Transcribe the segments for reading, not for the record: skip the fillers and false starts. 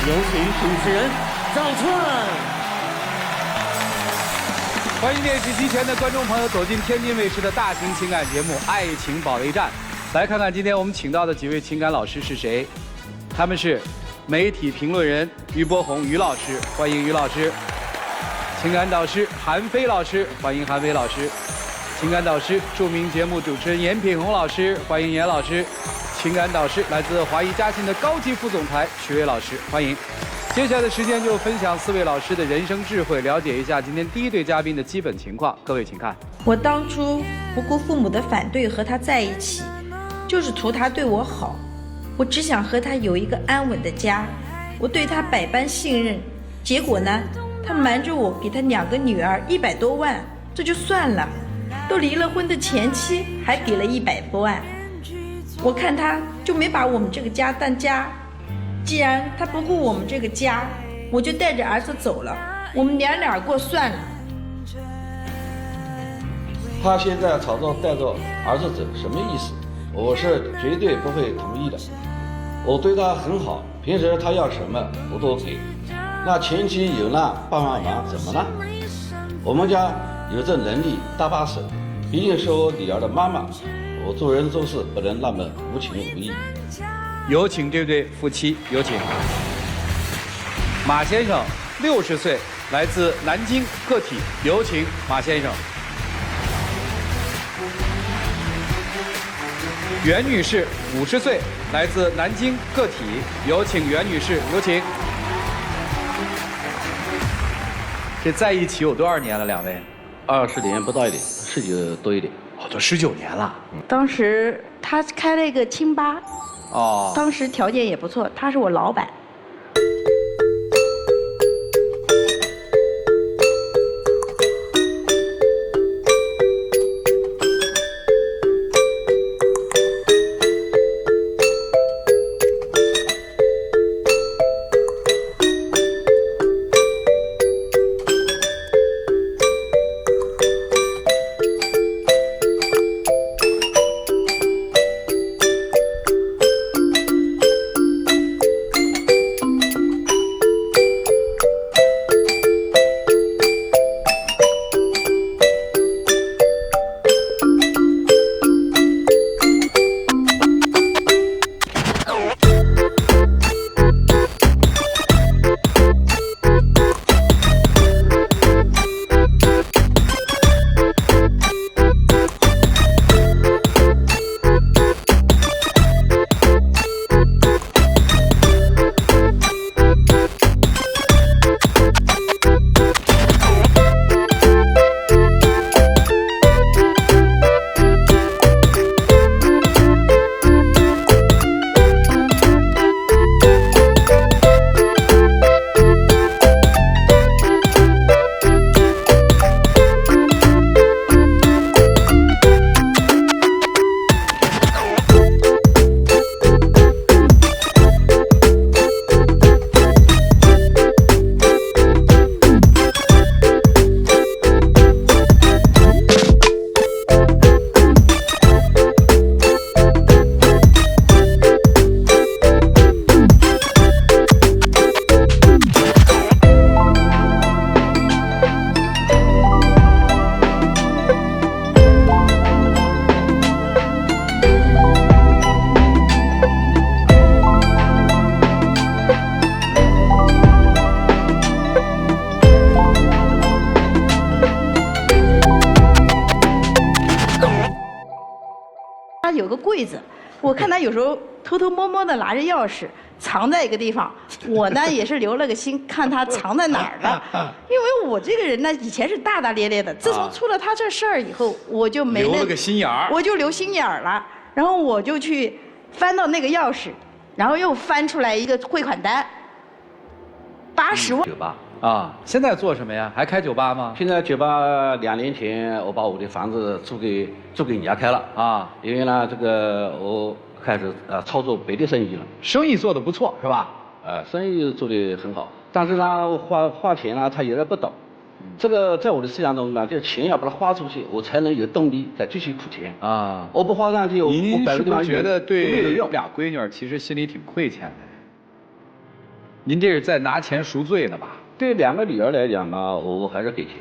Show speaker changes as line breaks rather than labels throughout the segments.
有请主持人赵春。
欢迎电视机前的观众朋友走进天津卫视的大型情感节目《爱情保卫战》，来看看今天我们请到的几位情感老师是谁。他们是媒体评论人于波红于老师，欢迎于老师；情感导师韩飞老师，欢迎韩飞老师；情感导师著名节目主持人严品宏老师，欢迎严老师；情感导师来自华谊嘉信的高级副总裁徐伟老师，欢迎。接下来的时间就分享4位老师的人生智慧，了解一下今天第一对嘉宾的基本情况。各位请看。
我当初不顾父母的反对和他在一起，就是图他对我好。我只想和他有一个安稳的家，我对他百般信任。结果呢，他瞒着我给他2个女儿100多万，这就算了，都离了婚的前妻还给了100多万。我看他就没把我们这个家当家。既然他不顾我们这个家，我就带着儿子走了，我们俩过算了。
他现在吵着带着儿子走，什么意思？我是绝对不会同意的。我对他很好，平时他要什么我都给。那前期有那帮忙怎么了？我们家有这能力搭把手，毕竟是我女儿的妈妈，我做人做事不能那么无情无义。
有请这对夫妻，有请。马先生，60岁，来自南京个体，有请马先生。袁女士，50岁，来自南京个体，有请袁女士，有请。这在一起有多少年了？两位
？20年不到一点，19多一点。
哦，都19年了。
当时他开了一个清吧。
哦，
当时条件也不错，他是我老板。有个柜子，我看他有时候偷偷摸摸的拿着钥匙藏在一个地方，我呢也是留了个心，看他藏在哪儿了。因为我这个人呢以前是大大咧咧的，自从出了他这事儿以后，我就没
留了个心眼儿，
我就留心眼儿了。然后我就去翻到那个钥匙，然后又翻出来一个汇款单，80万。
酒吧
啊，现在做什么呀？还开酒吧吗？
现在酒吧2年前我把我的房子租给人家开了啊，因为呢这个我开始操作别的生意了，
生意做得不错是吧？
生意做得很好，但是呢花钱呢他有点不懂。这个在我的思想中呢，这钱要把它花出去，我才能有动力再继续付钱啊。我不花上去，我
您是不是觉得对
没有用？
俩闺女其实心里挺亏欠的？您这是在拿钱赎罪呢吧？
对2个女儿来讲嘛，我还是给钱，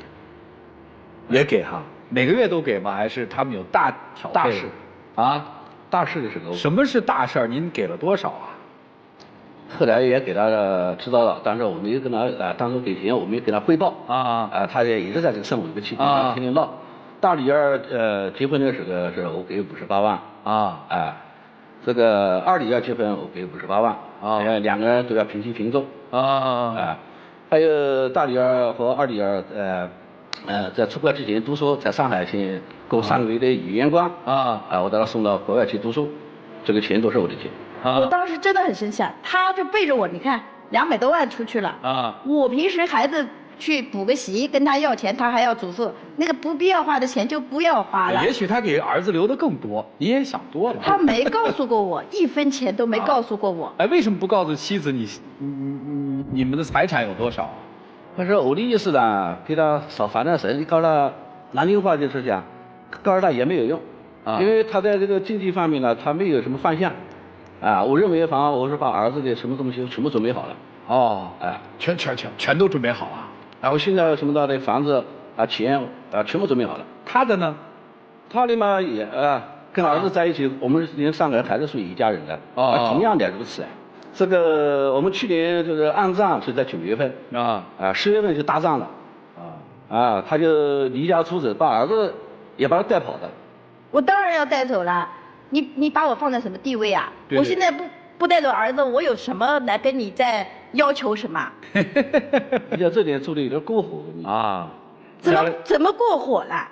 也给哈，每个月都给吗？还是他们有大挑费
大事
啊？
大事的时候。
什么是大事儿？您给了多少啊？
后来也给他知道了，但是我没有跟他当初给钱，我没有给他汇报他也一直在这个生活这个期间天天闹。大女儿结婚的时候是我给58万这个二女儿结婚我给58万2个人都要平起平坐还有大女儿和二女儿在出国之前读书，在上海先过3个月的语言关我把她送到国外去读书，这个钱都是我的钱。
我当时真的很生气，他就背着我，你看200多万出去了我平时孩子去补个习跟他要钱，他还要嘱咐那个不必要花的钱就不要花了。
也许他给儿子留的更多，你也想多了。
他没告诉过我，1分钱都没告诉过我。
为什么不告诉妻子你们的财产有多少？
可是我的意思呢，给他少烦点事，你告他南京话就是讲，告诉他也没有用因为他在这个经济方面呢，他没有什么方向我认为我是把儿子的什么东西全部准备好了
全都准备好了
我现在什么的房子钱全部准备好了。
他的呢？
他的嘛也跟儿子在一起，我们连3个人还是属于一家人的同样的如此这个我们去年就是安葬是在9月份10月份就大葬了他就离家出走，把儿子也把他带跑的。
我当然要带走了，你把我放在什么地位啊？我现在不带走儿子，我有什么来跟你在要求什么？
你像这点做的有点过火
怎么过火了？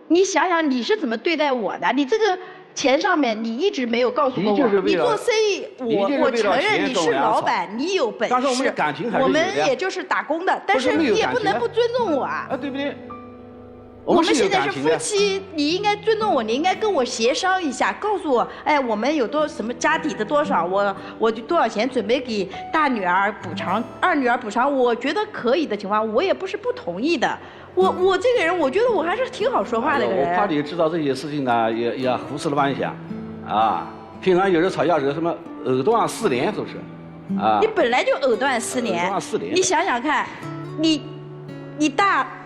你想想你是怎么对待我的？你这个钱上面你一直没有告诉过我。你做生意，我承认你是老板，你有本事。
但是我们的感情还是有的。
我们也就是打工的，但是你也不能不尊重我
对不对？
我们现在是夫妻，你应该尊重我，你应该跟我协商一下，告诉我，我们有什么家底的多少，我多少钱准备给大女儿补偿，二女儿补偿，我觉得可以的情况，我也不是不同意的。我这个人，我觉得我还是挺好说话的一个人。
我怕你知道这些事情呢，也胡思乱想平常有人吵架是什么藕断丝连，都是
你本来就藕断丝连，你想想看，你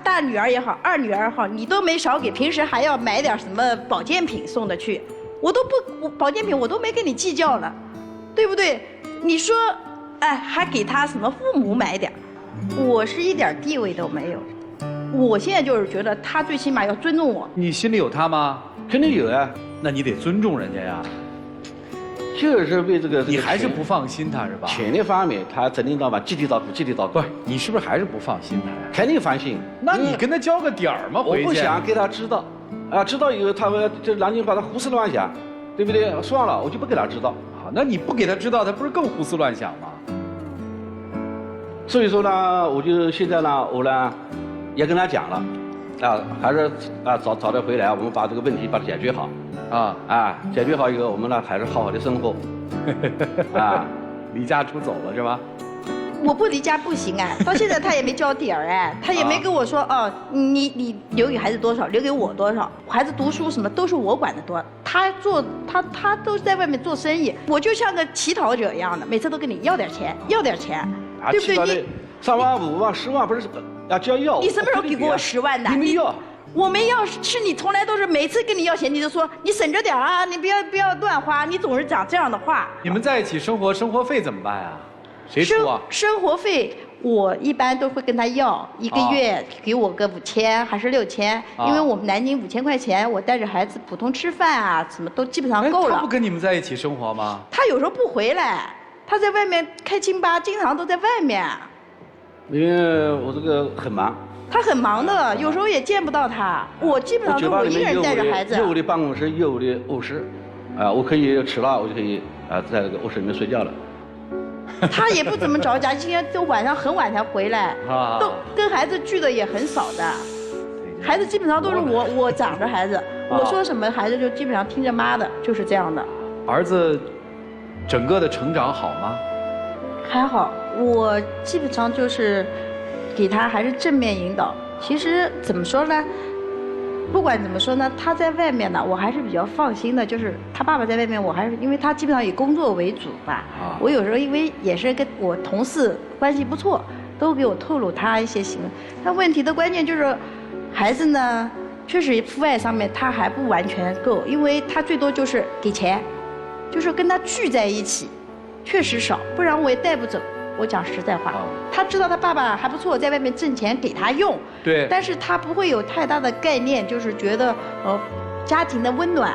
大女儿也好，二女儿也好，你都没少给，平时还要买点什么保健品送的去，我保健品我都没跟你计较了，对不对？你说，还给他什么父母买点，我是一点地位都没有。我现在就是觉得他最起码要尊重我。你
心里有他吗？
肯定有
那你得尊重人家呀。
就是为这个
你还是不放心他是吧？
钱的方面，他整天到晚叽里叨咕。
不是，你是不是还是不放心他呀？
肯定放心。
那你跟他交个底儿嘛，
我不想给他知道，知道以后他们这南京话他胡思乱想，对不对？算了，我就不给他知道。
那你不给他知道，他不是更胡思乱想吗？
所以说呢，我就现在呢，我呢也跟他讲了，还是早点回来，我们把这个问题把它解决好。解决好以后，我们呢还是好好的生活。
离家出走了是吧？
我不离家不行到现在他也没交底儿他也没跟我说你留给孩子多少，留给我多少，孩子读书什么都是我管的多。他都在外面做生意，我就像个乞讨者一样的，每次都跟你要点钱，对不对？你
3万5万10万不是要？
你什么时候给过我10万的？
你没要。
我没要，是你从来都是每次跟你要钱，你就说你省着点你不要乱花，你总是讲这样的话。
你们在一起生活费怎么办谁出
生活费我一般都会跟他要，1个月给我个5000还是6000，因为我们南京5000块钱，我带着孩子普通吃饭什么都基本上够了。
他不跟你们在一起生活吗？
他有时候不回来，他在外面开清吧，经常都在外面。
因为我这个很忙。
他很忙的，有时候也见不到他。我基本上都我一个人带着孩子。
有我的办公室，有我的卧室，我可以迟了，我就可以在这个卧室里面睡觉了。
他也不怎么着家，今天都晚上很晚才回来，都跟孩子聚的也很少的。孩子基本上都是我长着孩子，我说什么孩子就基本上听着妈的，就是这样的。
儿子整个的成长好吗？
还好，我基本上就是给他还是正面引导。其实怎么说呢，不管怎么说呢，他在外面呢，我还是比较放心的。就是他爸爸在外面，我还是因为他基本上以工作为主吧。我有时候因为也是跟我同事关系不错，都给我透露他一些行为。但问题的关键就是，孩子呢，确实父爱上面他还不完全够，因为他最多就是给钱，就是跟他聚在一起，确实少，不然我也带不走。我讲实在话，他知道他爸爸还不错，在外面挣钱给他用，
对，
但是他不会有太大的概念，就是觉得家庭的温暖，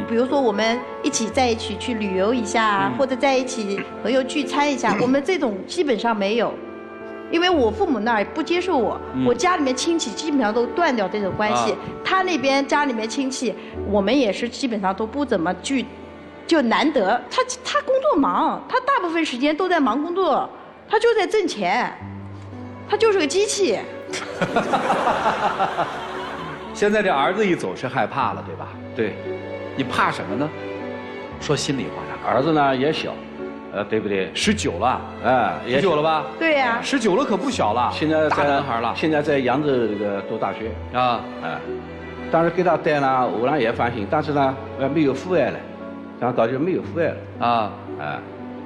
比如说我们一起在一起去旅游一下，或者在一起朋友聚餐一下，我们这种基本上没有，因为我父母那儿不接受我，我家里面亲戚基本上都断掉这种关系，他那边家里面亲戚，我们也是基本上都不怎么聚，就难得他工作忙，他大部分时间都在忙工作。他就在挣钱，他就是个机器。
现在这儿子一走是害怕了，对吧？
对，
你怕什么呢？说心里话，
儿子呢也小，对不对
？19了，，19了吧？
对呀
，19了可不小了，
现在
大男孩了。
现在在扬州这个读大学
啊，
当时给他带呢，我呢也放心，但是呢，没有父爱了，想搞就没有父爱了
啊，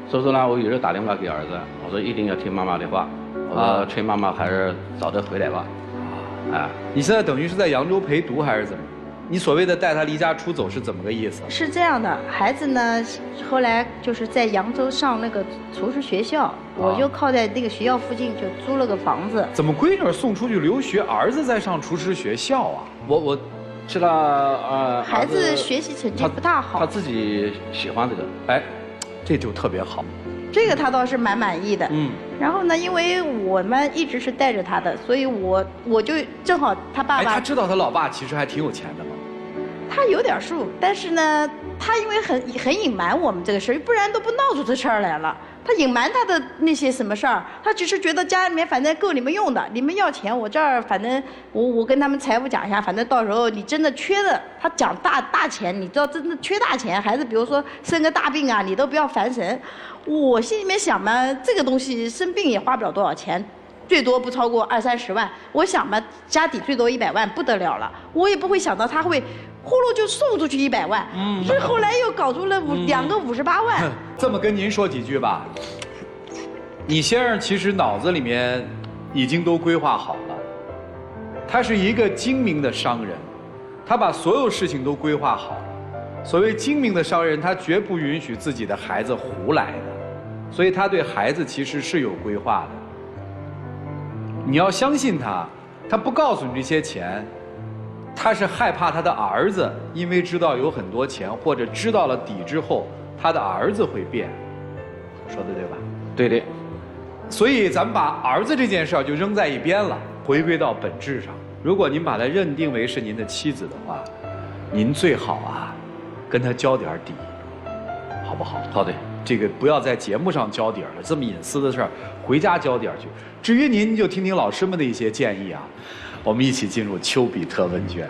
所以说呢，我有时候打电话给儿子，我说一定要听妈妈的话，我说催妈妈还是早点回来吧。
你现在等于是在扬州陪读还是怎么？你所谓的带他离家出走是怎么个意思？
是这样的，孩子呢，后来就是在扬州上那个厨师学校，我就靠在那个学校附近就租了个房子。
怎么闺女送出去留学，儿子在上厨师学校啊？我
知道
孩子学习成绩不大好，
他自己喜欢这个，
这就特别好。
这个他倒是蛮满意的。然后呢，因为我们一直是带着他的，所以我就正好他爸爸。
他知道他老爸其实还挺有钱的吗？
他有点数，但是呢，他因为很隐瞒我们这个事儿，不然都不闹出这事儿来了。他隐瞒他的那些什么事儿，他只是觉得家里面反正够你们用的，你们要钱我这儿反正我跟他们财务讲一下，反正到时候你真的缺的，他讲大钱，你知道真的缺大钱，孩子比如说生个大病啊，你都不要烦神。我心里面想嘛，这个东西生病也花不了多少钱。最多不超过20-30万，我想吧，家底最多100万不得了了，我也不会想到他会呼噜就送出去100万，所以后来又搞出了2个58万。
这么跟您说几句吧，你先生其实脑子里面已经都规划好了，他是一个精明的商人，他把所有事情都规划好了。所谓精明的商人，他绝不允许自己的孩子胡来的，所以他对孩子其实是有规划的。你要相信他，他不告诉你这些钱，他是害怕他的儿子因为知道有很多钱，或者知道了底之后，他的儿子会变。说的对吧？
对的。
所以咱们把儿子这件事就扔在一边了，回归到本质上。如果您把他认定为是您的妻子的话，您最好跟他交点底，好不好？
好的。
这个不要在节目上交底了，这么隐私的事儿，回家交底去。至于您就听听老师们的一些建议我们一起进入丘比特问卷。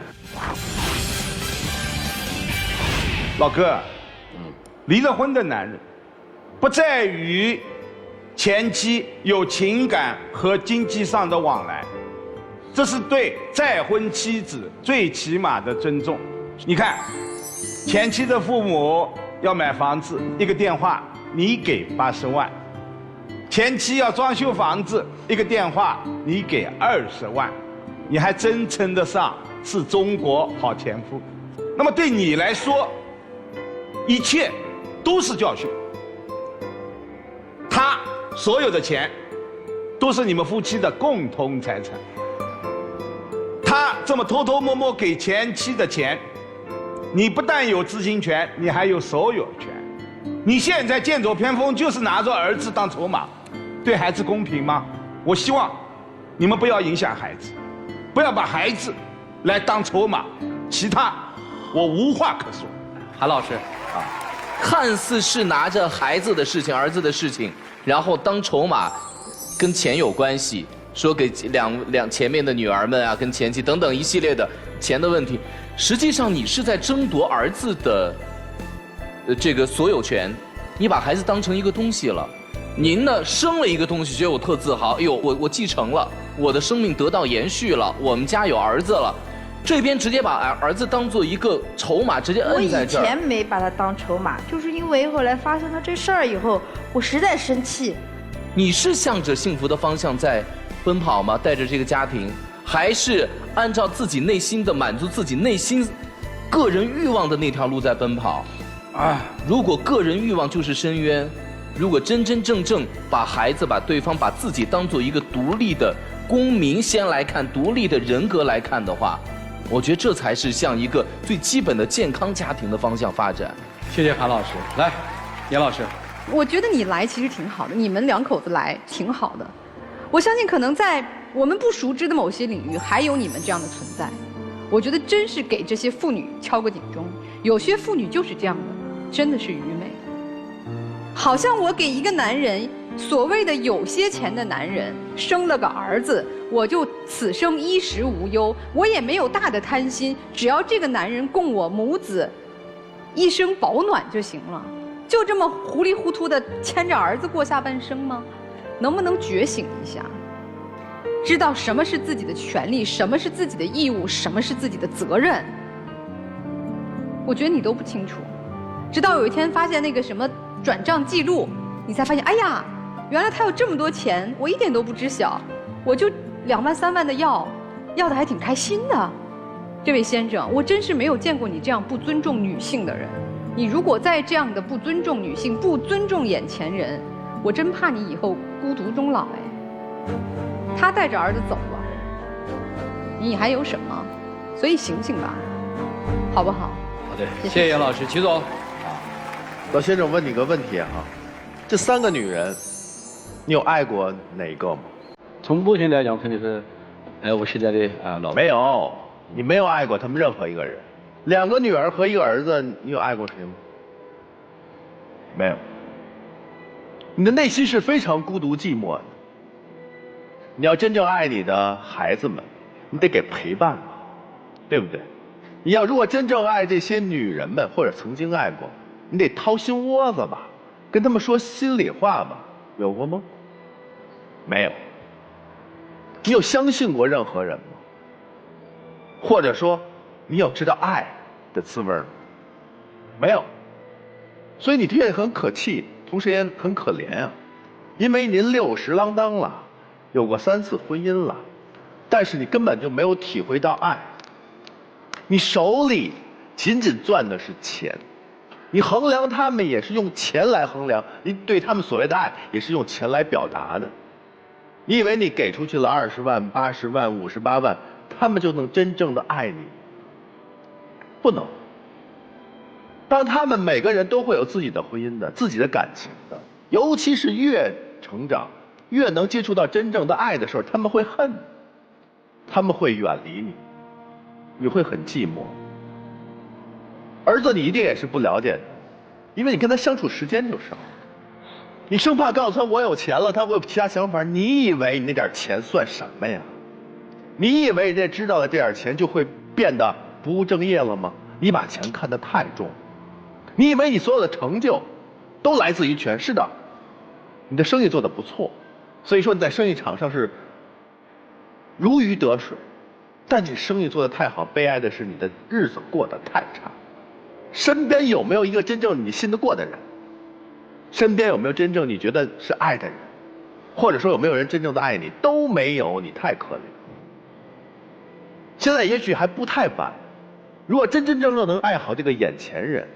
老哥，离了婚的男人，不在于前妻有情感和经济上的往来，这是对再婚妻子最起码的尊重。你看，前妻的父母要买房子，一个电话你给80万；前妻要装修房子，一个电话你给20万，你还真称得上是中国好前夫。那么对你来说，一切都是教训。他所有的钱都是你们夫妻的共同财产。他这么偷偷摸摸给前妻的钱，你不但有知情权，你还有所有权。你现在剑走偏锋，就是拿着儿子当筹码，对孩子公平吗？我希望你们不要影响孩子，不要把孩子来当筹码，其他我无话可说。
韩老师
看似是拿着孩子的事情、儿子的事情，然后当筹码，跟钱有关系，说给前面的女儿们跟前妻等等一系列的钱的问题。实际上你是在争夺儿子的这个所有权，你把孩子当成一个东西了。您呢生了一个东西，觉得我特自豪，哎呦，我继承了，我的生命得到延续了，我们家有儿子了。这边直接把儿子当做一个筹码，直接摁在这儿。
我以前没把他当筹码，就是因为后来发生了这事儿以后，我实在生气。
你是向着幸福的方向在奔跑吗？带着这个家庭，还是按照自己内心的满足自己内心个人欲望的那条路在奔跑？啊，如果个人欲望就是深渊，如果真真正正把孩子、把对方、把自己当做一个独立的公民先来看，独立的人格来看的话，我觉得这才是向一个最基本的健康家庭的方向发展。
谢谢韩老师，来，严老师。
我觉得你来其实挺好的，你们两口子来挺好的。我相信可能在我们不熟知的某些领域，还有你们这样的存在。我觉得真是给这些妇女敲个警钟，有些妇女就是这样的，真的是愚昧。好像我给一个男人，所谓的有些钱的男人生了个儿子，我就此生衣食无忧，我也没有大的贪心，只要这个男人供我母子一生保暖就行了。就这么糊里糊涂的牵着儿子过下半生吗？能不能觉醒一下，知道什么是自己的权利，什么是自己的义务，什么是自己的责任？我觉得你都不清楚，直到有一天发现那个什么转账记录，你才发现，哎呀，原来他有这么多钱，我一点都不知晓，我就2万3万的要的还挺开心的。这位先生，我真是没有见过你这样不尊重女性的人。你如果再这样的不尊重女性，不尊重眼前人，我真怕你以后孤独终老。哎，他带着儿子走了，你还有什么？所以醒醒吧，好不好？
好的，谢谢杨老师，曲总。
老先生，问你个问题哈，这3个女人，你有爱过哪一个吗？
从目前来讲，肯定是爱我现在的老婆。
没有，你没有爱过他们任何一个人。2个女儿和1个儿子，你有爱过谁吗？没有。你的内心是非常孤独寂寞的。你要真正爱你的孩子们，你得给陪伴嘛，对不对？你要如果真正爱这些女人们，或者曾经爱过，你得掏心窝子吧，跟他们说心里话吧，有过吗？没有。你有相信过任何人吗？或者说，你有知道爱的滋味吗？没有。所以你的确很可气，同时也很可怜啊，因为您60啷当了，有过3次婚姻了，但是你根本就没有体会到爱。你手里仅仅攥的是钱，你衡量他们也是用钱来衡量，你对他们所谓的爱也是用钱来表达的。你以为你给出去了20万、80万、58万，他们就能真正的爱你？不能。当他们每个人都会有自己的婚姻的、自己的感情的，尤其是越成长、越能接触到真正的爱的时候，他们会恨，他们会远离你，你会很寂寞。儿子，你一定也是不了解的，因为你跟他相处时间就少。你生怕告诉他我有钱了，他会有其他想法。你以为你那点钱算什么呀？你以为这知道了这点钱就会变得不务正业了吗？你把钱看得太重。你以为你所有的成就都来自于钱？是的，你的生意做得不错，所以说你在生意场上是如鱼得水。但你生意做得太好，悲哀的是你的日子过得太差。身边有没有一个真正你信得过的人？身边有没有真正你觉得是爱的人？或者说有没有人真正的爱你？都没有，你太可怜。现在也许还不太晚，如果真真正正能爱好这个眼前人，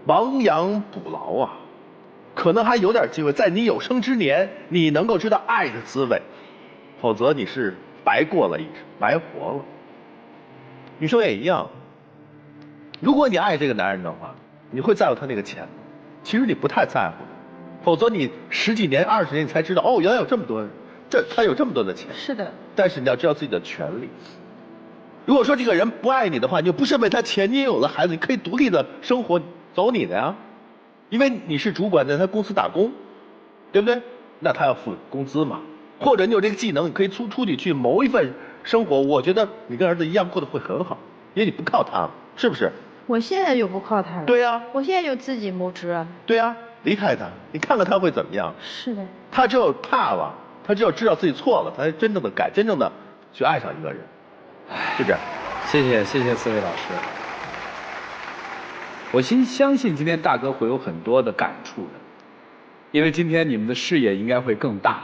亡羊补牢啊，可能还有点机会，在你有生之年你能够知道爱的滋味，否则你是白过了一生，白活了。女生也一样，如果你爱这个男人的话，你会在乎他那个钱吗？其实你不太在乎，否则你10几年、20年你才知道，哦，原来有这么多，他有这么多的钱。
是的。
但是你要知道自己的权利。如果说这个人不爱你的话，你就不是为他钱，你也有了孩子，你可以独立的生活，走你的呀，因为你是主管，在他公司打工，对不对？那他要付工资嘛。或者你有这个技能，你可以出去谋一份生活。我觉得你跟儿子一样过得会很好，因为你不靠他，是不是？
我现在就不靠他了。
对呀。
我现在就自己谋职啊。
对呀，离开他，你看看他会怎么样？
是的。
他只有怕了，他只有知道自己错了，他才真正的改，真正的去爱上一个人，就这样。
谢谢四位老师。我相信今天大哥会有很多的感触的，因为今天你们的视野应该会更大，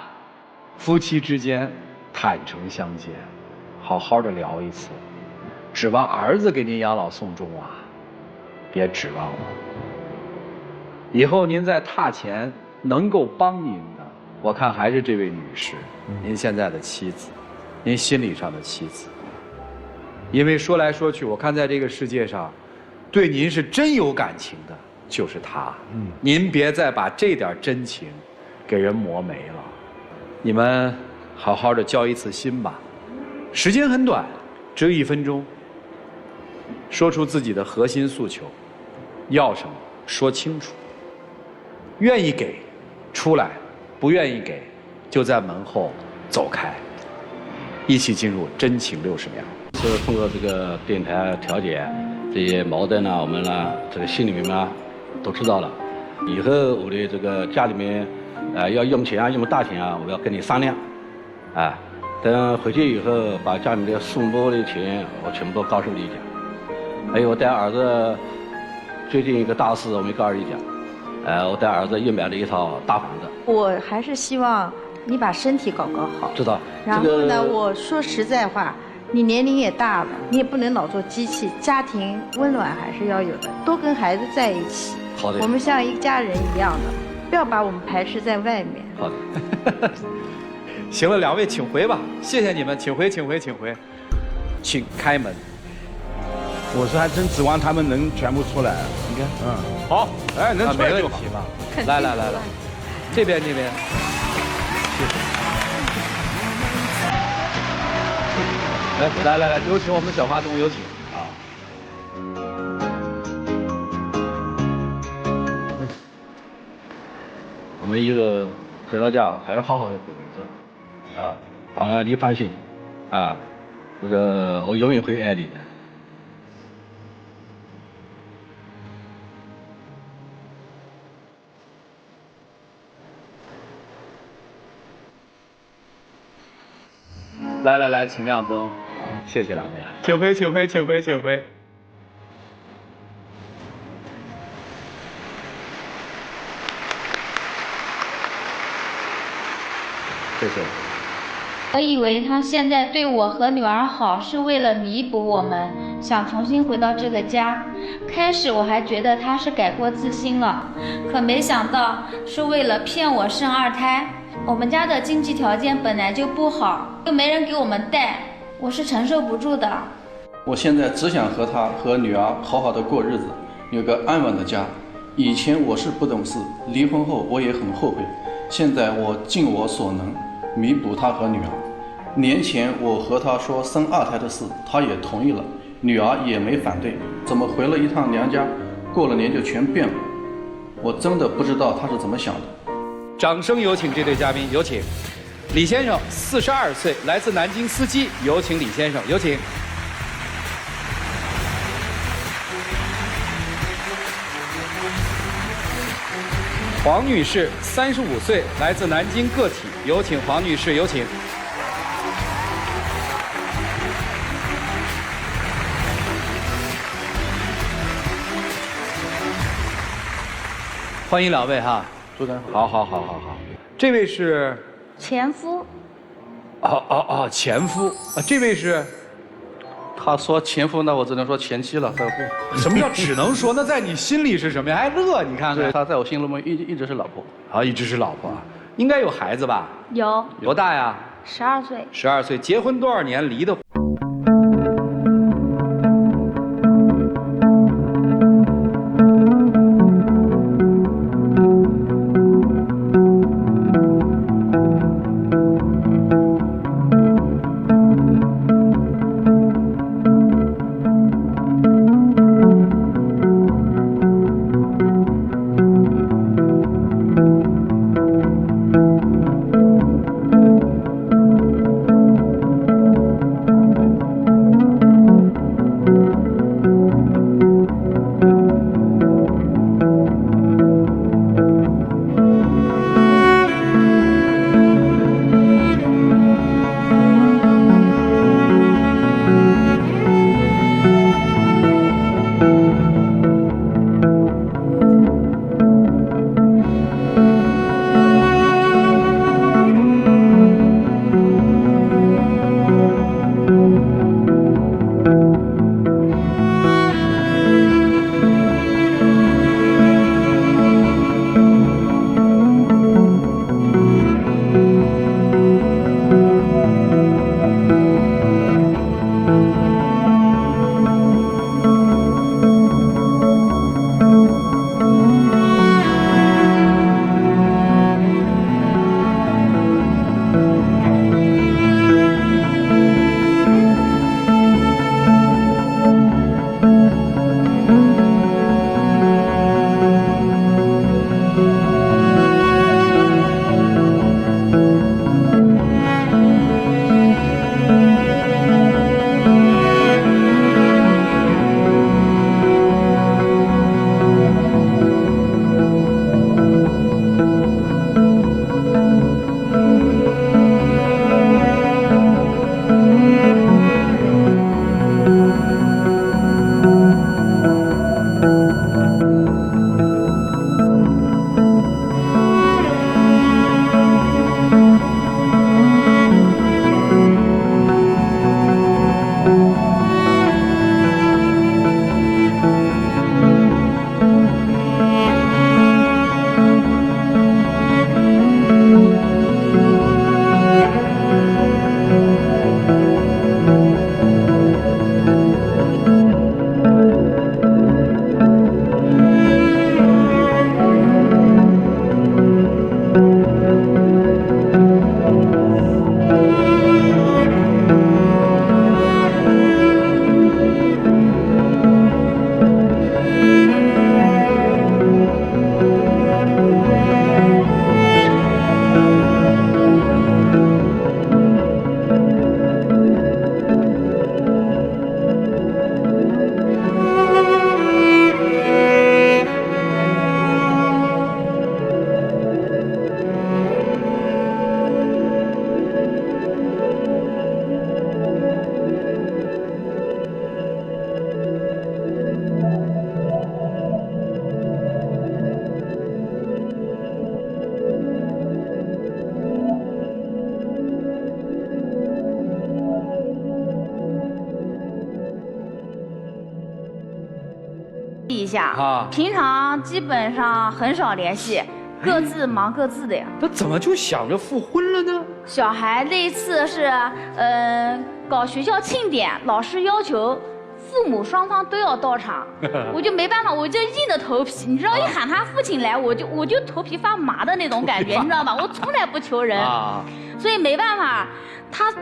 夫妻之间坦诚相见，好好的聊一次。指望儿子给您养老送终啊，别指望了。以后您在榻前能够帮您的，我看还是这位女士，您现在的妻子，您心理上的妻子。因为说来说去，我看在这个世界上，对您是真有感情的，就是她。您别再把这点真情给人磨没了。你们好好的交一次心吧，时间很短，只有1分钟。说出自己的核心诉求，要什么说清楚。愿意给，出来；不愿意给，就在门后走开。一起进入真情60秒。
是通过这个电台调解这些矛盾呢，我们呢这个心里面呢都知道了。以后我的这个家里面要用钱啊，用大钱啊，我要跟你商量。等回去以后，把家里面的数目的钱我全部告诉你讲。还有我带儿子最近一个大事，我没告诉你讲。我带儿子又买了一套大房子。
我还是希望你把身体搞好。
知道。
然后呢，我说实在话，你年龄也大了，你也不能老做机器，家庭温暖还是要有的，多跟孩子在一起。
好的。
我们像一家人一样的，不要把我们排斥在外面。
好的。
行了，2位请回吧，谢谢你们，请回，请请开门。
我是还真指望他们能全部出来。
你看，
好，能出来就好。
来，这边，谢谢。来，有请我们小花童，有请啊。
我们一个回到家还是好好的过日子。好了，你放心，这个我永远会爱你的。
来，请亮灯，谢谢2位，请回。谢谢。
我以为他现在对我和女儿好，是为了弥补我们，想重新回到这个家。开始我还觉得他是改过自新了，可没想到是为了骗我生2胎。我们家的经济条件本来就不好，又没人给我们带，我是承受不住的。
我现在只想和他和女儿好好的过日子，有个安稳的家。以前我是不懂事，离婚后我也很后悔，现在我尽我所能弥补他和女儿。年前我和他说生2胎的事，他也同意了，女儿也没反对，怎么回了一趟娘家，过了年就全变了？我真的不知道他是怎么想的。
掌声有请这对嘉宾，有请李先生，42岁，来自南京司机，有请李先生，有请。黄女士，35岁，来自南京个体，有请黄女士，有请。欢迎2位哈。好，这位是
前夫。
前夫这位是，
他说前夫，那我只能说前妻了。
什么叫只能说？那在你心里是什么呀？还乐？你看看，
他在我心中一直是老婆。
一直是老婆，应该有孩子吧？
有。
多大呀
？12岁。
12岁，结婚多少年？离的？
下
啊
平常基本上很少联系，各自忙各自的呀。
那怎么就想着复婚了呢？
小孩那一次是，搞学校庆典，老师要求父母双方都要到场，我就没办法，我就硬着头皮，你知道，一喊他父亲来，我就头皮发麻的那种感觉，你知道吧？我从来不求人，所以没办法，他。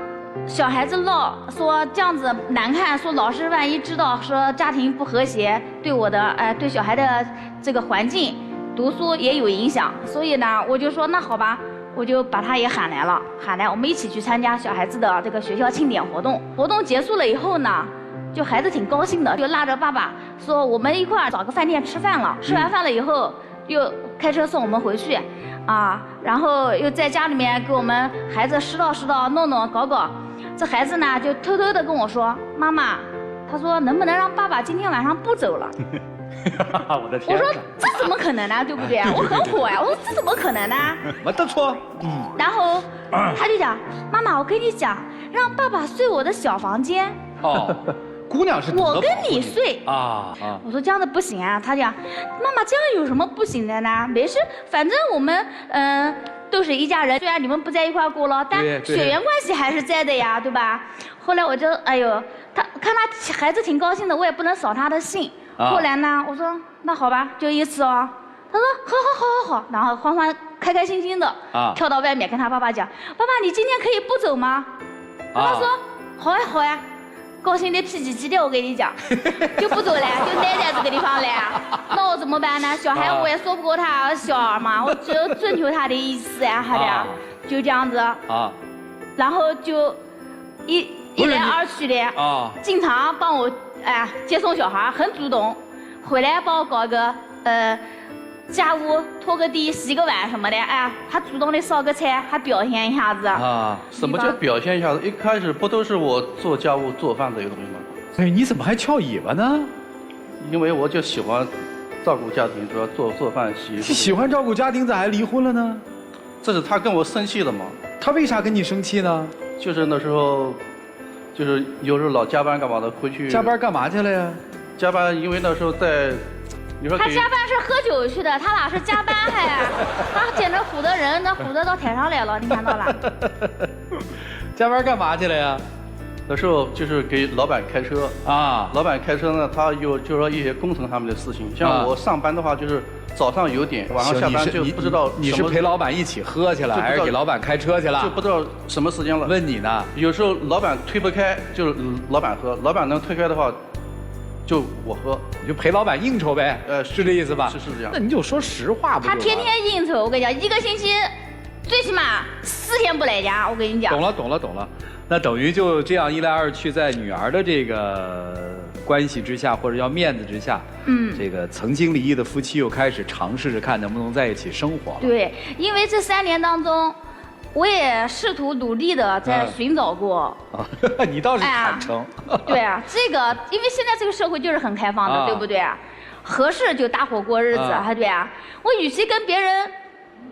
小孩子闹说这样子难看，说老师万一知道说家庭不和谐，对我的对小孩的这个环境读书也有影响，所以呢，我就说那好吧，我就把他也喊来，我们一起去参加小孩子的这个学校庆典活动。活动结束了以后呢，就孩子挺高兴的，就拉着爸爸说我们一块儿找个饭店吃饭了。吃完饭了以后，又开车送我们回去，然后又在家里面给我们孩子拾掇、弄搞。这孩子呢，就偷偷的跟我说：“妈妈，他说能不能让爸爸今天晚上不走了？”
我的天！
我说这怎么可能呢？对不对？我很火呀！我说这怎么可能呢？
没得错。
然后他就讲：“妈妈，我跟你讲，让爸爸睡我的小房间。”
哦，姑娘是
我跟你睡
啊。
我说这样子不行啊。他讲：“妈妈，这样有什么不行的呢？没事，反正我们都是一家人，虽然你们不在一块过了，但血缘关系还是在的呀，对吧？”后来我就他看他孩子挺高兴的，我也不能扫他的兴。后来呢，我说那好吧，就一次哦。他说好，然后欢欢开开心心的跳到外面跟他爸爸讲：“爸爸，你今天可以不走吗？”爸爸说：“好呀。”高兴的屁叽叽的，我跟你讲，就不走了，就待在这个地方了。那我怎么办呢？小孩我也说不过他，小儿嘛，我只有遵求他的意思呀，好的，就这样子。然后就一来二去的经常帮我接送小孩，很主动，回来帮我搞个家务，拖个地、洗个碗什么的，还主动的烧个菜，还表现一下子。
什么叫表现一下子？一开始不都是我做家务、做饭这个东西吗？
哎，你怎么还翘尾巴呢？
因为我就喜欢照顾家庭，主要做饭、洗衣服。
喜欢照顾家庭，咋还离婚了呢？
这是他跟我生气了嘛？
他为啥跟你生气呢？
就是那时候，就是有时候老加班干嘛的，回去。
加班干嘛去了呀？
加班，因为那时候在。
他加班是喝酒去的，他俩是加班他简直唬得人，那唬得到台上来了，你看到了？
加班干嘛去了呀？
那时候就是给老板开车老板开车呢，他有就是说一些工程上面的事情。像我上班的话，就是早上有点，晚上下班就不知道。
你是陪老板一起喝去了，还是给老板开车去了？
就不知道什么时间了。
问你呢？
有时候老板推不开，就是老板喝；老板能推开的话。就我喝，
你就陪老板应酬呗，是这意思吧？
是这样。
那你就说实话不就？
他天天应酬，我跟你讲，一个星期最起码4天不来家，我跟你讲。
懂了。那等于就这样一来二去，在女儿的这个关系之下，或者叫面子之下，这个曾经离异的夫妻又开始尝试着看能不能在一起生活了。
对，因为这3年当中。我也试图努力的在寻找过，
你倒是坦诚。
对啊，这个因为现在这个社会就是很开放的，对不对？合适就搭伙过日子，对啊。我与其跟别人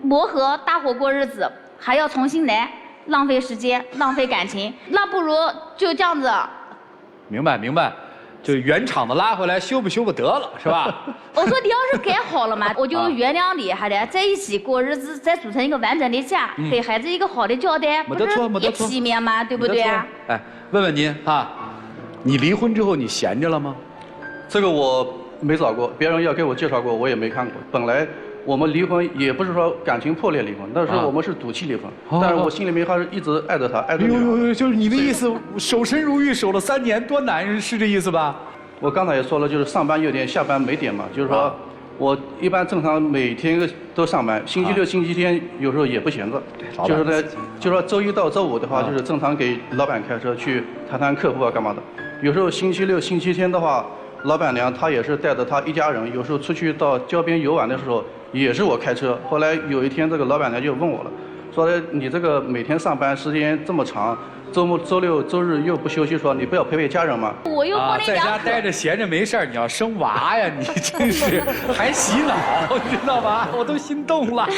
磨合搭伙过日子，还要重新来，浪费时间，浪费感情，那不如就这样子。
明白。就原厂的拉回来修不得了，是吧？
我说你要是改好了嘛，我就原谅你，还得在一起过日子，再组成一个完整的家，给孩子一个好的交代，
没得错，
一体面嘛，对不对？
哎，问您你离婚之后你闲着了吗？
这个我没找过，别人要给我介绍过，我也没看过。本来我们离婚也不是说感情破裂离婚，那时候我们是赌气离婚，但是我心里面还是一直爱着他，爱着你。
就是你的意思，守身如玉，守了3年，多难，是这意思吧？
我刚才也说了，就是上班有点，下班没点嘛，就是说我一般正常每天都上班，星期六、星期天有时候也不闲着，就是呢，就说周1到周5的话，就是正常给老板开车去谈客户干嘛的。有时候星期六、星期天的话，老板娘她也是带着她一家人，有时候出去到郊边游玩的时候，也是我开车。后来有一天，这个老板娘就问我了，说你这个每天上班时间这么长，周末、周六、周日又不休息，说你不要陪家人吗？
我又帮你
在家待着闲着没事，你要生娃呀，你真是还洗脑，你知道吧？我都心动了。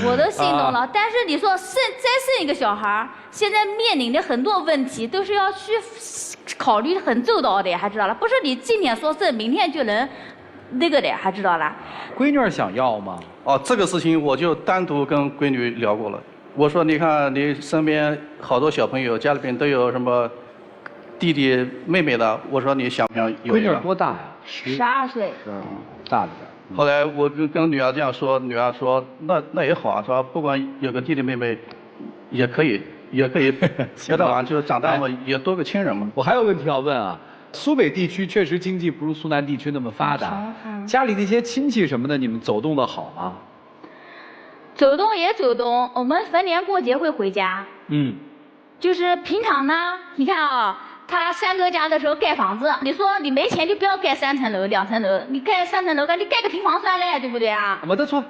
我都心动了，但是你说再生一个小孩，现在面临的很多问题都是要去考虑很周到的，还知道了，不是你今天说生，明天就能那个的，还知道啦。
闺女儿想要吗？
哦，这个事情我就单独跟闺女聊过了。我说，你看你身边好多小朋友，家里边都有什么弟弟妹妹的，我说你想不想有
闺女儿
一个？
多大呀
12岁。
大的。
后来我就跟女儿这样说，女儿说那也好啊，说不管有个弟弟妹妹也可以，别的玩就是长大嘛，也多个亲人嘛。
我还有问题要问啊，苏北地区确实经济不如苏南地区那么发达，家里那些亲戚什么的，你们走动的好吗？
走动也走动，我们逢年过节会回家。就是平常呢，你看啊，他三哥家的时候盖房子，你说你没钱就不要盖3层楼、2层楼，你盖3层楼，你盖个平房算了，对不对啊？
没得错。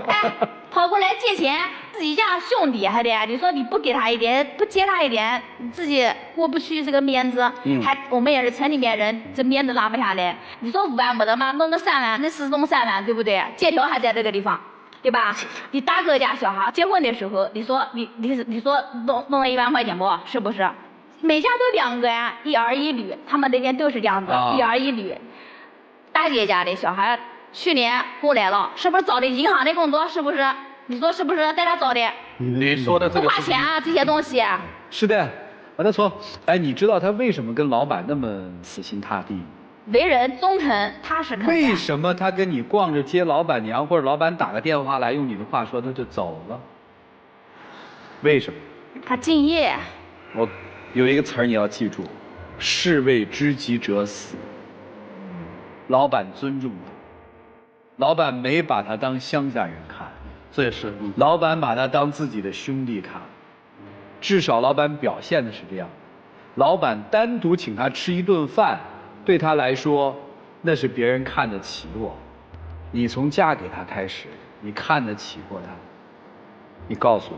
哎，跑过来借钱，自己家兄弟还得，你说你不给他一点，不借他一点，你自己过不去这个面子。还我们也是城里面人，这面子拉不下来。你说5万没得吗？弄个3万，那是弄3万，对不对？借条还在这个地方。对吧？你大哥家小孩结婚的时候，你说弄了1万块钱不？是不是？每家都2个呀，一儿一女，他们那边都是这样子，一儿一女。大姐家的小孩去年过来了，是不是找的银行的工作？是不是？你说是不是？带他找的？
你说的这个
不花钱啊，这些东西。
是的，没得错。哎，你知道他为什么跟老板那么死心塌地？
为人忠诚踏实肯干。
为什么他跟你逛着接老板娘，或者老板打个电话来，用你的话说他就走了？为什么？
他敬业。
我有一个词儿你要记住，士为知己者死。老板尊重他，老板没把他当乡下人看，
这也是。
老板把他当自己的兄弟看，至少老板表现的是这样。老板单独请他吃一顿饭，对他来说，那是别人看得起我。你从嫁给他开始，你看得起过他？你告诉我，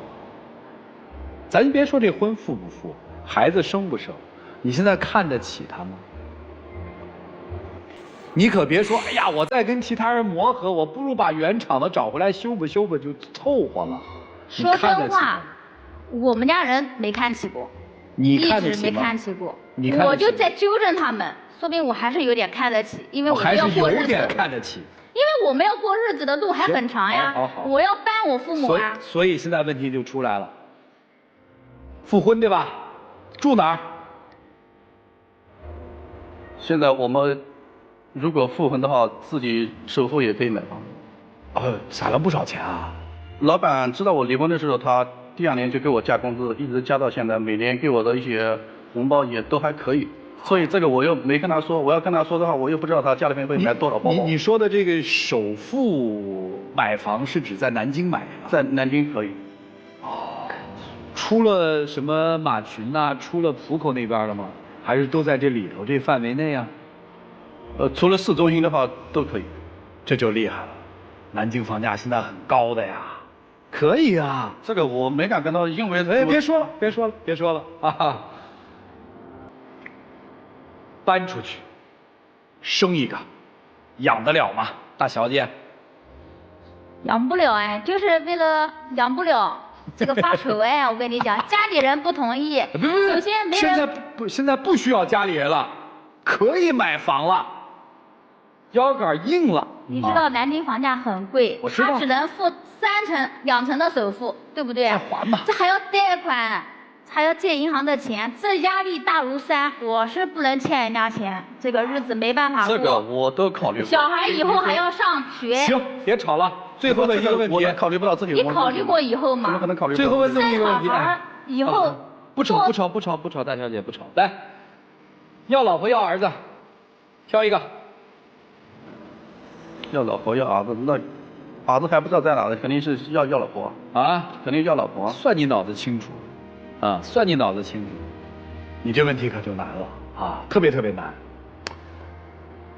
咱别说这婚付不付，孩子生不生，你现在看得起他吗？你可别说，哎呀，我在跟其他人磨合，我不如把原厂的找回来修吧就凑合了。
说真话，我们家人没看起过，
你看得
一直没
起吗？
看起过。
你看得起吗？
我就在纠正他们，说明我还是有点看得起，因为我
还
们要
是有
过日子。
点看得起。
因为我们要过日子的路还很长呀，
好，
我要帮我父母啊。
所以现在问题就出来了，复婚对吧？住哪儿？
现在我们如果复婚的话，自己首付也可以买房。
攒了不少钱啊。
老板知道我离婚的时候，他第2年就给我加工资，一直加到现在，每年给我的一些红包也都还可以。所以这个我又没跟他说，我要跟他说的话，我又不知道他家里面会买多少包包。
你说的这个首付买房是指在南京买的？
在南京可以。
出了什么马群呐、出了浦口那边了吗？还是都在这里头这范围内啊？
除了市中心的话都可以。
这就厉害了，南京房价现在很高的呀。可以啊，
这个我没敢跟他，因为
别说了啊！搬出去，生一个，养得了吗，大小姐？
养不了哎，就是为了养不了这个发愁哎，我跟你讲，家里人不同意。首先没人。
现在不需要家里人了，可以买房了，腰杆硬了。
你知道南京房价很贵，
我知道
他只能付3成、2成的首付，对不对？
还吧。
这还要贷款，还要借银行的钱，这压力大如山。我是不能欠人家钱，这个日子没办法过。
这个我都考虑过。
小孩以后还要上学。
行，别吵了。最后的一个问题，
我考虑不到这些。
你考虑过以后吗？
怎么可能考虑不到？
最后问这么一个问题，
以后
不吵，大小姐不吵。来，要老婆要儿子，挑一个。
要老婆要儿子，那儿子还不知道在哪呢，肯定是要老婆
啊，
肯定要老婆。
算你脑子清楚，啊，算你脑子清楚。你这问题可就难了啊，特别难。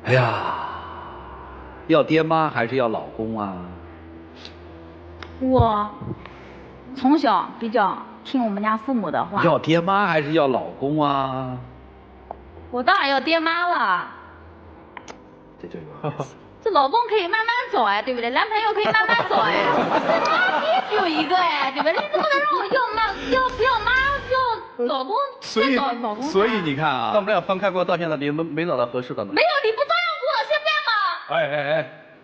哎呀，要爹妈还是要老公啊？
我从小比较听我们家父母的话。
要爹妈还是要老公啊？
我当然要爹妈了。
这就有。
这老公可以慢慢找哎，对不对？男朋友可以慢慢找哎。妈爹只有一个哎，对不对？你怎么能让我不要妈要老公再找老公？
所以你看啊，
那我们俩分开过到现在，你们没找到合适的呢？
没有，你不照样过？现在嘛，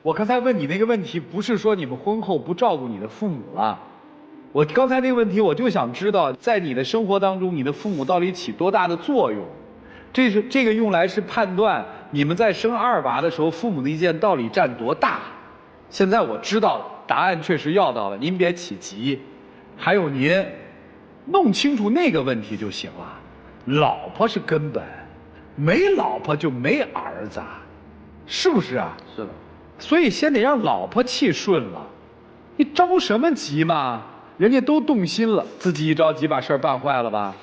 我刚才问你那个问题，不是说你们婚后不照顾你的父母了。我刚才那个问题，我就想知道，在你的生活当中，你的父母到底起多大的作用？这个用来是判断你们在生二娃的时候，父母的意见到底占多大。现在我知道了，答案确实要到了，您别起急。还有您，弄清楚那个问题就行了。老婆是根本，没老婆就没儿子，是不是啊？
是的。
所以先得让老婆气顺了，你着什么急嘛？人家都动心了，自己一着急把事儿办坏了吧？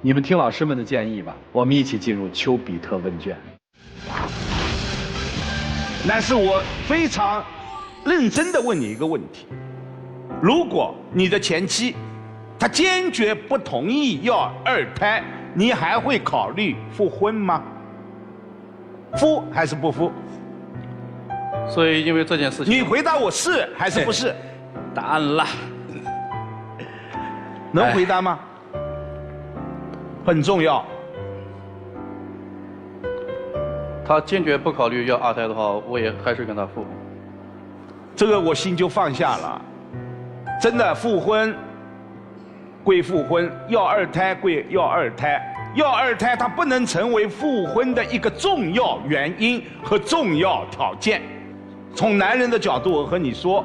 你们听老师们的建议吧，我们一起进入丘比特问卷。
但是我非常认真的问你一个问题：如果你的前妻她坚决不同意要二胎，你还会考虑复婚吗？复还是不复？
所以因为这件事情，
你回答我是还是不是？
答案啦。
能回答吗？很重要。
他坚决不考虑要二胎的话，我也还是跟他复婚。
这个我心就放下了。真的复婚归复婚，要二胎归要二胎。要二胎它不能成为复婚的一个重要原因和重要条件。从男人的角度，我和你说，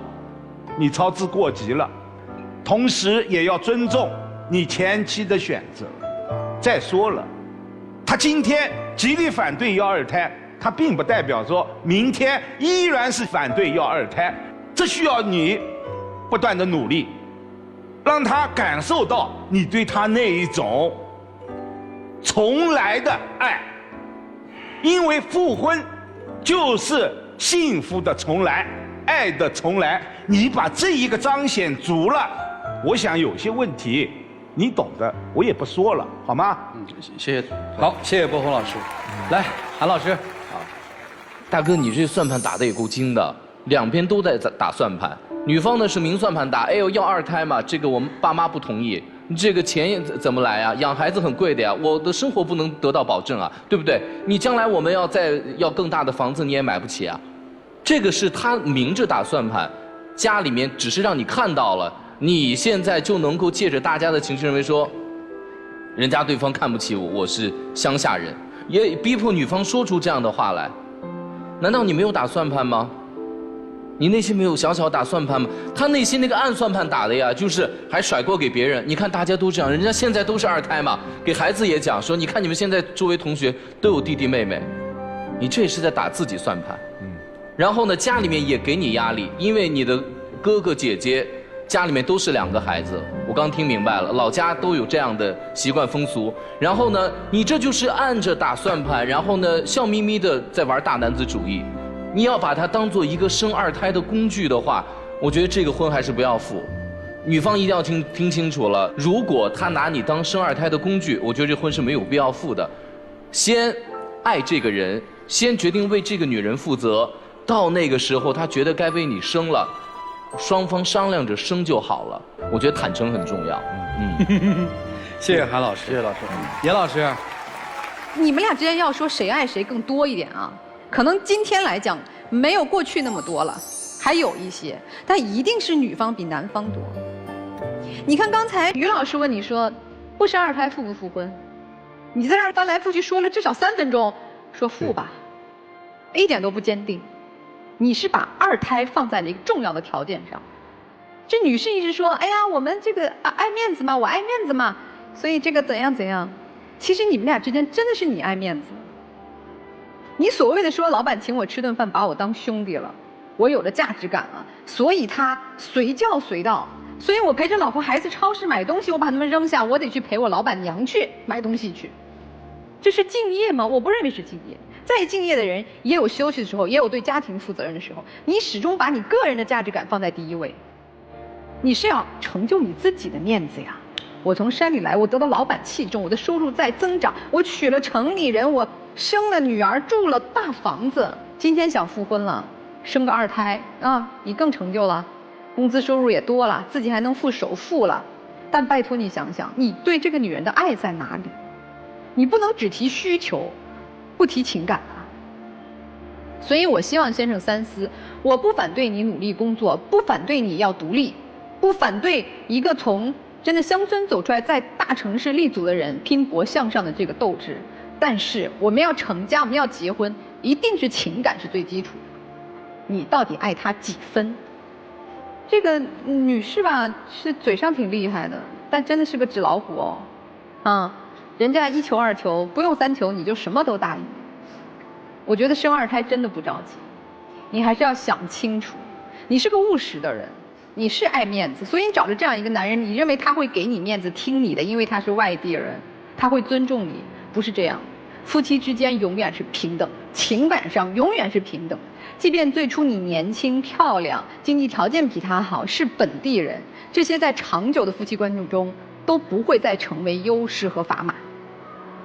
你操之过急了。同时也要尊重你前妻的选择。再说了，他今天极力反对要二胎，他并不代表说明天依然是反对要二胎，这需要你不断的努力，让他感受到你对他那一种重来的爱，因为复婚就是幸福的重来，爱的重来。你把这一个彰显足了，我想有些问题你懂的，我也不说了，好吗？
谢谢。
好，谢谢波鸿老师。来，韩老师。
大哥，你这算盘打得也够精的，两边都在打算盘。女方呢是明算盘打，哎呦要二胎嘛，这个我们爸妈不同意，这个钱怎么来啊？养孩子很贵的呀，我的生活不能得到保证啊，对不对？你将来我们要更大的房子，你也买不起啊。这个是他明着打算盘，家里面只是让你看到了，你现在就能够借着大家的情绪认为说，人家对方看不起我，我是乡下人，也逼迫女方说出这样的话来。难道你没有打算盘吗？你内心没有小小打算盘吗？他内心那个暗算盘打的呀，就是还甩锅给别人。你看大家都这样，人家现在都是二胎嘛，给孩子也讲说，你看你们现在周围同学都有弟弟妹妹，你这也是在打自己算盘。然后呢，家里面也给你压力，因为你的哥哥姐姐家里面都是2个孩子，我刚听明白了，老家都有这样的习惯风俗。然后呢，你这就是按着打算盘，然后呢，笑眯眯的在玩大男子主义。你要把它当做一个生二胎的工具的话，我觉得这个婚还是不要复。女方一定要听清楚了，如果他拿你当生二胎的工具，我觉得这婚是没有必要复的。先爱这个人，先决定为这个女人负责，到那个时候他觉得该为你生了，双方商量着生就好了。我觉得坦诚很重要。
谢谢韩老师，
谢谢老师。
严老师，
你们俩之间要说谁爱谁更多一点啊？可能今天来讲没有过去那么多了，还有一些，但一定是女方比男方多。你看刚才于老师问你说，不生二胎复不复婚？你在这儿翻来覆去说了至少3分钟，说复吧，一点都不坚定。你是把二胎放在了一个重要的条件上。这女士一直说，哎呀，我们这个爱面子嘛，我爱面子嘛，所以这个怎样怎样。其实你们俩之间真的是你爱面子。你所谓的说老板请我吃顿饭，把我当兄弟了，我有了价值感了，所以他随叫随到，所以我陪着老婆孩子超市买东西，我把他们扔下，我得去陪我老板娘去买东西去。这是敬业吗？我不认为是敬业。再敬业的人也有休息的时候，也有对家庭负责任的时候。你始终把你个人的价值感放在第一位，你是要成就你自己的面子呀。我从山里来，我得到老板器重，我的收入在增长，我娶了城里人，我生了女儿，住了大房子。今天想复婚了，生个二胎啊，你更成就了，工资收入也多了，自己还能付首付了。但拜托你想想，你对这个女人的爱在哪里？你不能只提需求，不提情感啊。所以我希望先生三思。我不反对你努力工作，不反对你要独立，不反对一个从真的乡村走出来，在大城市立足的人拼搏向上的这个斗志。但是我们要成家，我们要结婚，一定是情感是最基础的。你到底爱他几分？这个女士吧，是嘴上挺厉害的，但真的是个纸老虎哦。啊，人家1求2求，不用3求你就什么都答应。我觉得生2胎真的不着急，你还是要想清楚。你是个务实的人，你是爱面子，所以你找着这样一个男人，你认为他会给你面子，听你的，因为他是外地人，他会尊重你，不是这样。夫妻之间永远是平等，情感上永远是平等。即便最初你年轻漂亮，经济条件比他好，是本地人，这些在长久的夫妻关系中都不会再成为优势和砝码。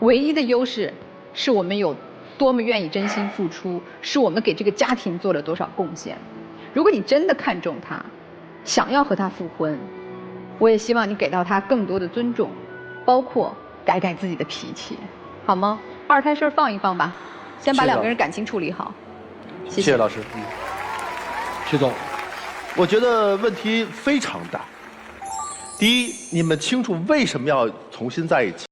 唯一的优势是我们有多么愿意真心付出，是我们给这个家庭做了多少贡献。如果你真的看重他，想要和他复婚，我也希望你给到他更多的尊重，包括改改自己的脾气，好吗？2胎事儿放一放吧，先把2个人感情处理好。
谢谢老师。徐总，
我觉得问题非常大。第一，你们清楚为什么要重新在一起？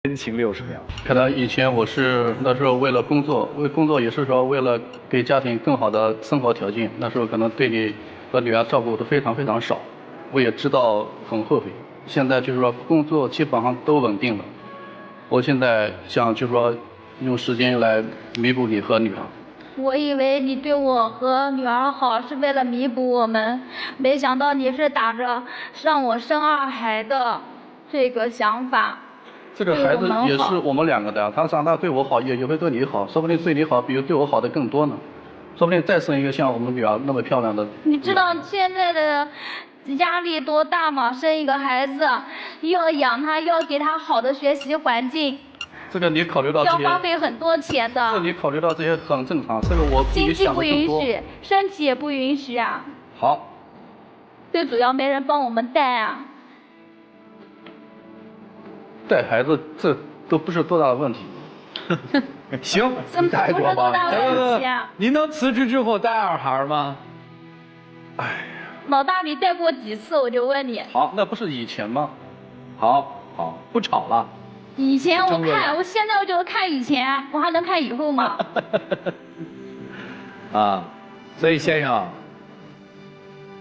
真情60秒。
可能以前我是那时候为了工作，为工作也是说为了给家庭更好的生活条件，那时候可能对你和女儿照顾的非常非常少，我也知道很后悔。现在就是说工作基本上都稳定了，我现在想就是说用时间来弥补你和女儿。
我以为你对我和女儿好是为了弥补我们，没想到你是打着让我生2孩的这个想法。
这个孩子也是我们2个的，他长大对我好也会对你好，说不定对你好比对我好的更多呢，说不定再生一个像我们女儿那么漂亮的。
你知道现在的压力多大吗？生一个孩子，要养他，要给他好的学习环境。
这个你考虑到这些，
要花费很多钱的。
这你考虑到这些很正常，这个我比你想的更多。
经济不允许，身体也不允许啊。
好。
最主要没人帮我们带啊。
带孩子这都不是多大的问题。
行，
你带过吗？
您能辞职之后带2孩吗？
哎呀，
老大你带过几次？我就问你。
好，那不是以前吗？
好，不吵了。
以前我看，我现在我就看以前，我还能看以后吗？
啊，所以先生，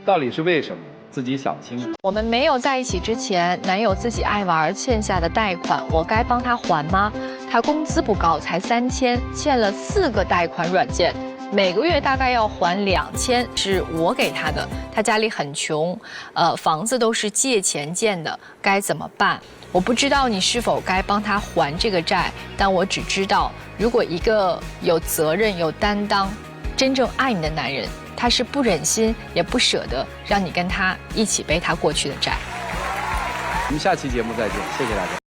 到底是为什么？自己想清楚。
我们没有在一起之前，男友自己爱玩欠下的贷款，我该帮他还吗？他工资不高，才3000，欠了4个贷款软件，每个月大概要还2000，是我给他的。他家里很穷，房子都是借钱建的，该怎么办？我不知道你是否该帮他还这个债，但我只知道，如果一个有责任、有担当、真正爱你的男人，他是不忍心也不舍得让你跟他一起背他过去的债。
我们下期节目再见，谢谢大家。